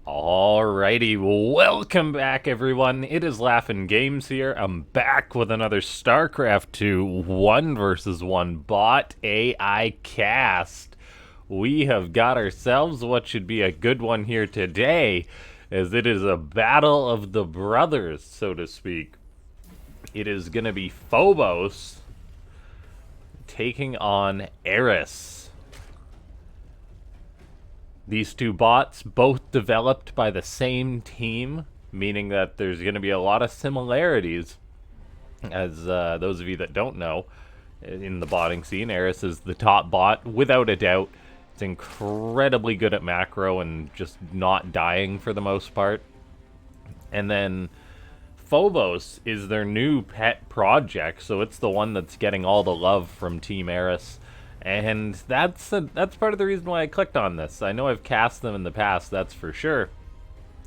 Alrighty, welcome back everyone. It is LaughNgamez here. I'm back with another Starcraft 2 1 versus 1 bot AI cast. We have got ourselves what should be a good one here today, as it is a battle of the brothers, so to speak. It is going to be Phobos taking on Eris. These two bots, both developed by the same team, meaning that there's going to be a lot of similarities. As those of you that don't know, in the botting scene, Eris is the top bot, without a doubt. It's incredibly good at macro and just not dying for the most part. And then Phobos is their new pet project, so it's the one that's getting all the love from Team Eris. And that's part of the reason why I clicked on this. I know I've cast them in the past, that's for sure.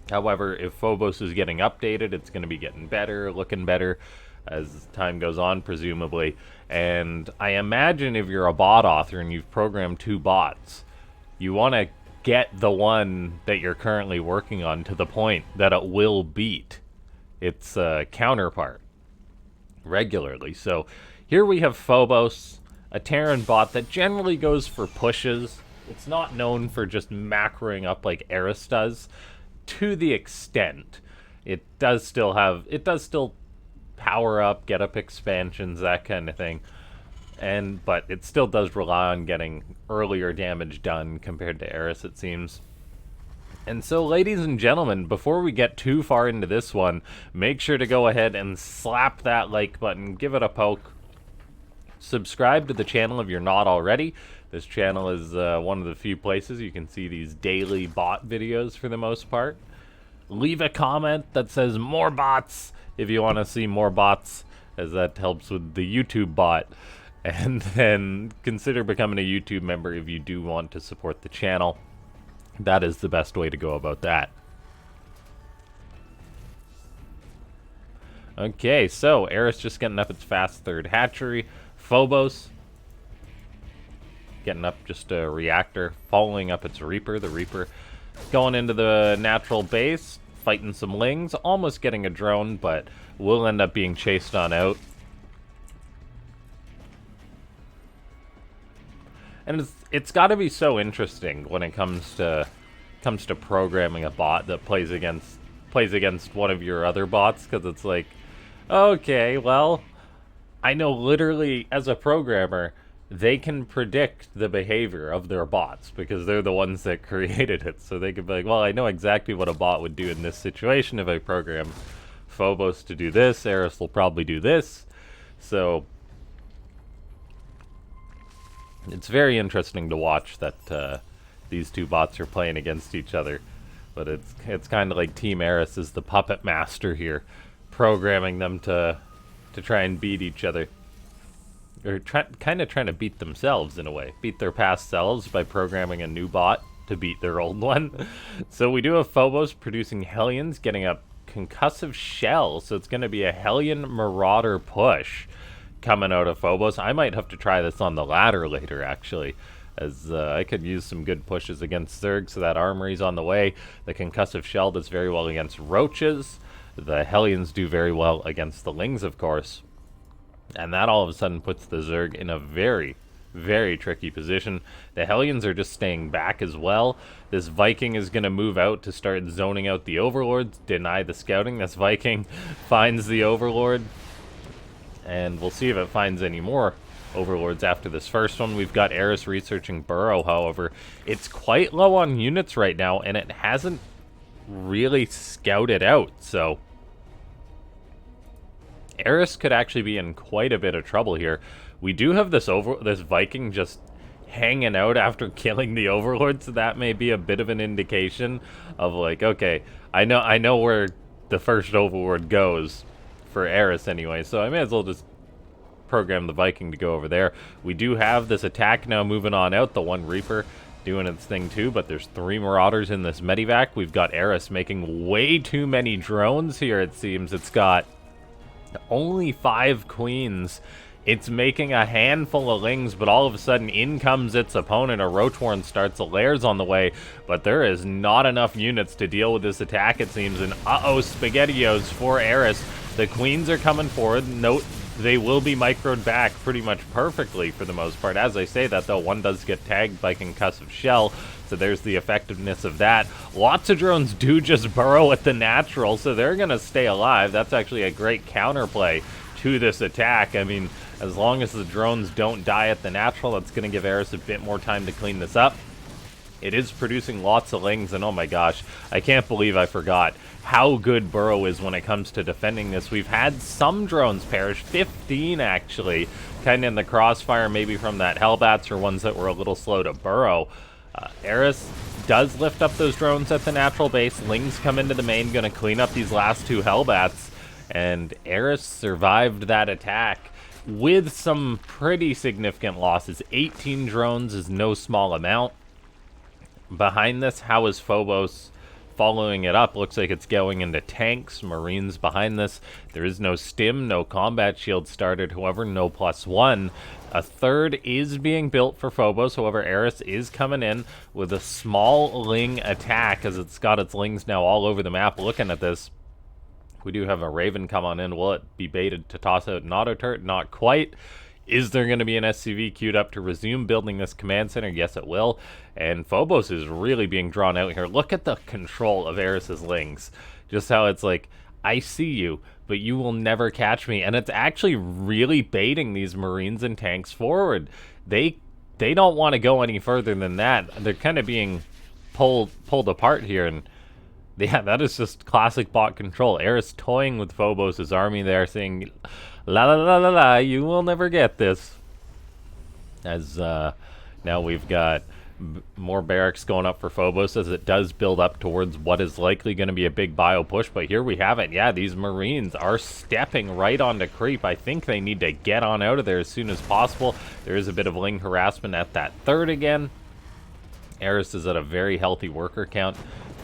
However, if Phobos is getting updated, it's going to be getting better, looking better as time goes on, presumably. And I imagine if you're a bot author and you've programmed two bots, you want to get the one that you're currently working on to the point that it will beat its counterpart regularly. So here we have Phobos, a Terran bot that generally goes for pushes. It's not known for just macroing up like Eris does, to the extent. It does still power up, get up expansions, that kind of thing. But it still does rely on getting earlier damage done compared to Eris, it seems. And so, ladies and gentlemen, before we get too far into this one, make sure to go ahead and slap that like button, give it a poke. Subscribe to the channel if you're not already. This channel is one of the few places you can see these daily bot videos for the most part. Leave a comment that says more bots if you want to see more bots, as that helps with the YouTube bot. And then consider becoming a YouTube member if you do want to support the channel. That is the best way to go about that. Okay, so Eris just getting up its fast third hatchery. Phobos getting up just a reactor, following up its Reaper. The Reaper going into the natural base, fighting some Lings, almost getting a drone, but will end up being chased on out. And it's got to be so interesting when it comes to programming a bot that plays against one of your other bots, because it's like, okay, well, I know literally as a programmer, they can predict the behavior of their bots because they're the ones that created it. So they could be like, well, I know exactly what a bot would do in this situation if I program Phobos to do this. Eris will probably do this. So it's very interesting to watch that these two bots are playing against each other. But it's kind of like Team Eris is the puppet master here, programming them to try and beat each other. Or kind of trying to beat themselves in a way. Beat their past selves by programming a new bot to beat their old one. So we do have Phobos producing Hellions, getting a concussive shell. So it's going to be a Hellion Marauder push coming out of Phobos. I might have to try this on the ladder later, actually, as I could use some good pushes against Zerg, so that armory's on the way. The concussive shell does very well against roaches. The Hellions do very well against the Lings, of course. And that all of a sudden puts the Zerg in a very, very tricky position. The Hellions are just staying back as well. This Viking is going to move out to start zoning out the Overlords, deny the scouting. This Viking finds the Overlord. And we'll see if it finds any more Overlords after this first one. We've got Eris researching Burrow, however. It's quite low on units right now, and it hasn't really scouted out, so Eris could actually be in quite a bit of trouble here. We do have this Viking just hanging out after killing the Overlord, so that may be a bit of an indication of like, okay, I know where the first Overlord goes for Eris anyway, so I may as well just program the Viking to go over there. We do have this attack now moving on out, the one Reaper doing its thing too, but there's 3 Marauders in this Medivac. We've got Eris making way too many drones here, it seems. It's got only 5 queens It's making a handful of lings, but all of a sudden in comes its opponent. A Roachworn starts, a Lair's on the way, but there is not enough units to deal with this attack, it seems. And uh-oh, SpaghettiOs for Eris. The Queens are coming forward. Note, they will be microed back pretty much perfectly for the most part. As I say that, though, one does get tagged by Concussive Shell, so there's the effectiveness of that. Lots of drones do just burrow at the natural, so they're going to stay alive. That's actually a great counterplay to this attack. I mean, as long as the drones don't die at the natural, that's going to give Eris a bit more time to clean this up. It is producing lots of lings, and oh my gosh, I can't believe I forgot how good Burrow is when it comes to defending this. We've had some drones perish, 15 actually, kind of in the crossfire, maybe from that Hellbats or ones that were a little slow to burrow. Eris does lift up those drones at the natural base. Lings come into the main, going to clean up these last two Hellbats, and Eris survived that attack with some pretty significant losses. 18 drones is no small amount. Behind this, how is Phobos following it up? Looks like it's going into tanks, Marines behind this. There is no stim, no combat shield started, however, no +1. A third is being built for Phobos, however, Eris is coming in with a small ling attack as it's got its lings now all over the map. Looking at this, we do have a Raven come on in. Will it be baited to toss out an auto turret? Not quite. Is there going to be an SCV queued up to resume building this command center? Yes, it will. And Phobos is really being drawn out here. Look at the control of Eris's lings. Just how it's like, I see you, but you will never catch me. And it's actually really baiting these Marines and tanks forward. They don't want to go any further than that. They're kind of being pulled apart here. And yeah, that is just classic bot control. Eris toying with Phobos' army there, saying, la la la la la, you will never get this. As now we've got more barracks going up for Phobos as it does build up towards what is likely going to be a big bio push. But here we have it. Yeah, these Marines are stepping right onto creep. I think they need to get on out of there as soon as possible. There is a bit of ling harassment at that third again. Eris is at a very healthy worker count.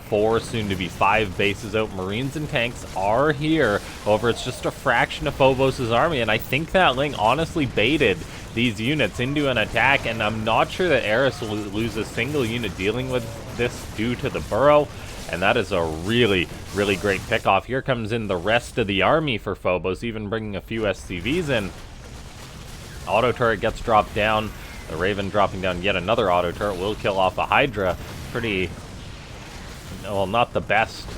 4, soon to be 5 bases out. Marines and tanks are here. However, it's just a fraction of Phobos' army, and I think that ling honestly baited these units into an attack, and I'm not sure that Eris will lose a single unit dealing with this due to the burrow, and that is a really, really great pickoff. Here comes in the rest of the army for Phobos, even bringing a few SCVs in. Auto turret gets dropped down. The Raven dropping down yet another auto turret will kill off a Hydra. Pretty... well, not the best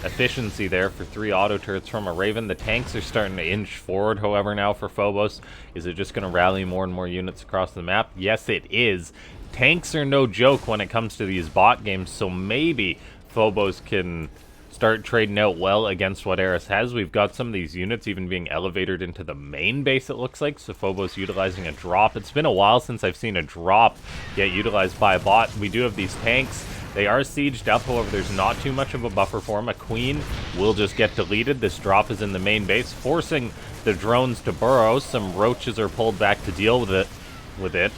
efficiency there for 3 auto turrets from a Raven. The tanks are starting to inch forward, however, now for Phobos. Is it just going to rally more and more units across the map? Yes, it is. Tanks are no joke when it comes to these bot games, so maybe Phobos can start trading out well against what Eris has. We've got some of these units even being elevated into the main base, it looks like, so Phobos utilizing a drop. It's been a while since I've seen a drop get utilized by a bot. We do have these tanks. They are sieged up, however, there's not too much of a buffer for them. A queen will just get deleted. This drop is in the main base, forcing the drones to burrow. Some roaches are pulled back to deal with it.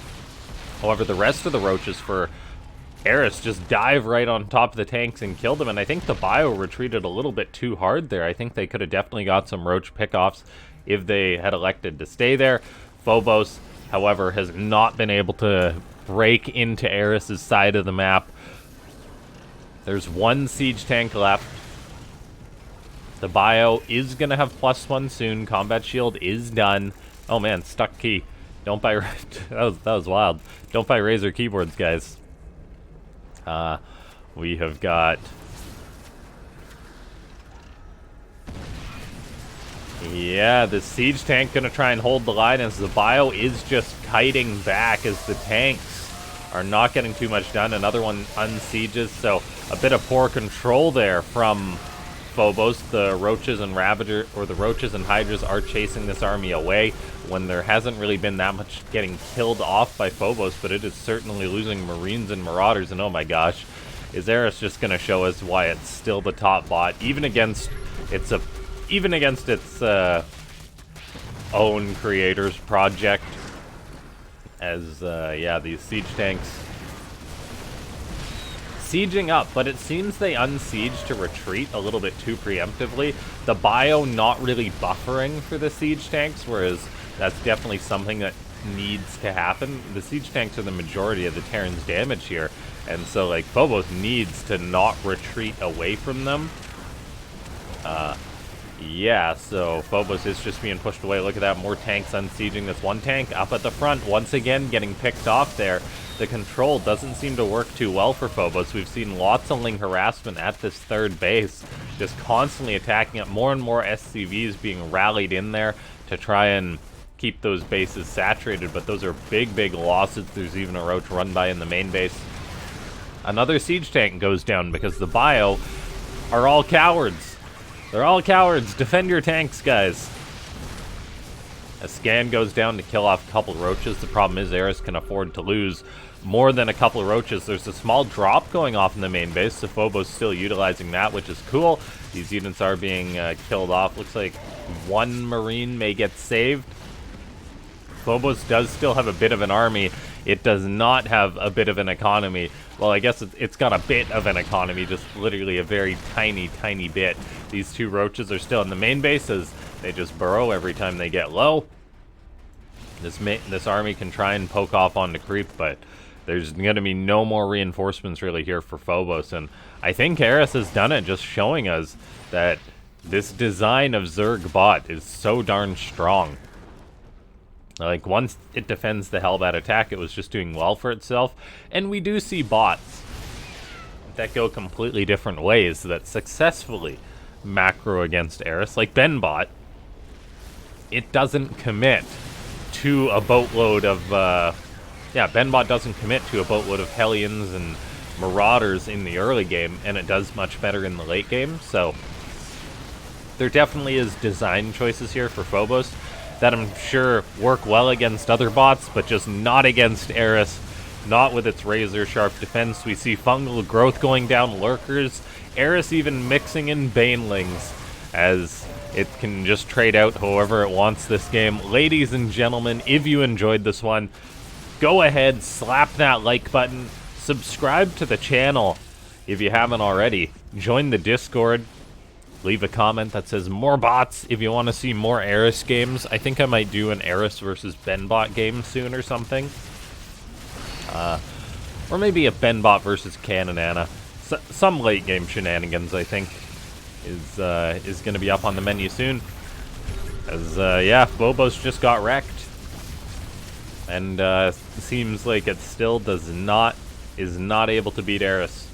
However, the rest of the roaches for Eris just dive right on top of the tanks and kill them, and I think the bio retreated a little bit too hard there. I think they could have definitely got some roach pickoffs if they had elected to stay there. Phobos, however, has not been able to break into Eris's side of the map. There's 1 siege tank left. The bio is going to have +1 soon. Combat shield is done. Oh man, stuck key. Don't buy... that was wild. Don't buy Razer keyboards, guys. We have got... yeah, the siege tank going to try and hold the line as the bio is just kiting back as the tanks are not getting too much done. Another one unsieges, so a bit of poor control there from Phobos. The roaches and Ravager, or the roaches and Hydras, are chasing this army away when there hasn't really been that much getting killed off by Phobos, but it is certainly losing Marines and Marauders, and oh my gosh, is Eris just going to show us why it's still the top bot, even against its own creators project. As, yeah, these siege tanks sieging up, but it seems they unsiege to retreat a little bit too preemptively. The bio not really buffering for the siege tanks, whereas That's definitely something that needs to happen. The siege tanks are the majority of the Terran's damage here, and so like Phobos needs to not retreat away from them. Yeah, so Phobos is just being pushed away. Look at that, more tanks unsieging this one tank up at the front, once again getting picked off there. The control doesn't seem to work too well for Phobos. We've seen lots of Ling harassment at this third base, just constantly attacking it. More and more SCVs being rallied in there to try and keep those bases saturated, but those are big, big losses. There's even a roach run by in the main base. Another siege tank goes down because the bio are all cowards. They're all cowards. Defend your tanks, guys. A scan goes down to kill off a couple roaches. The problem is Eris can afford to lose more than a couple of roaches. There's a small drop going off in the main base, so Phobos still utilizing that, which is cool. These units are being killed off. Looks like one Marine may get saved. Phobos does still have a bit of an army. It does not have a bit of an economy. Well, I guess it's got a bit of an economy, just literally a very tiny, tiny bit. These two roaches are still in the main base as they just burrow every time they get low. This army can try and poke off on the creep, but there's going to be no more reinforcements really here for Phobos. And I think Eris has done it, just showing us that this design of Zerg bot is so darn strong. Like, once it defends the Hellbat attack, it was just doing well for itself. And we do see bots that go completely different ways that successfully macro against Eris. Like Benbot, it doesn't commit to a boatload of... Benbot doesn't commit to a boatload of Hellions and Marauders in the early game, and it does much better in the late game. So there definitely is design choices here for Phobos that I'm sure work well against other bots, but just not against Eris, not with its razor-sharp defense. We see fungal growth going down, lurkers, Eris even mixing in banelings, as it can just trade out however it wants this game. Ladies and gentlemen, if you enjoyed this one, go ahead, slap that like button, subscribe to the channel if you haven't already, join the Discord, leave a comment that says more bots if you want to see more Eris games. I think I might do an Eris versus Benbot game soon or something. Or maybe a Benbot versus Canonana. Some late game shenanigans, I think, is going to be up on the menu soon. As, Phobos just got wrecked. And seems like it still is not able to beat Eris.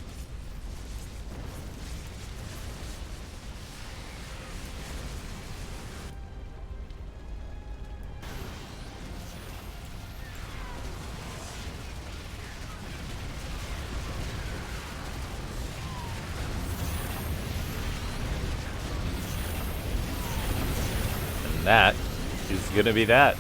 That is going to be that.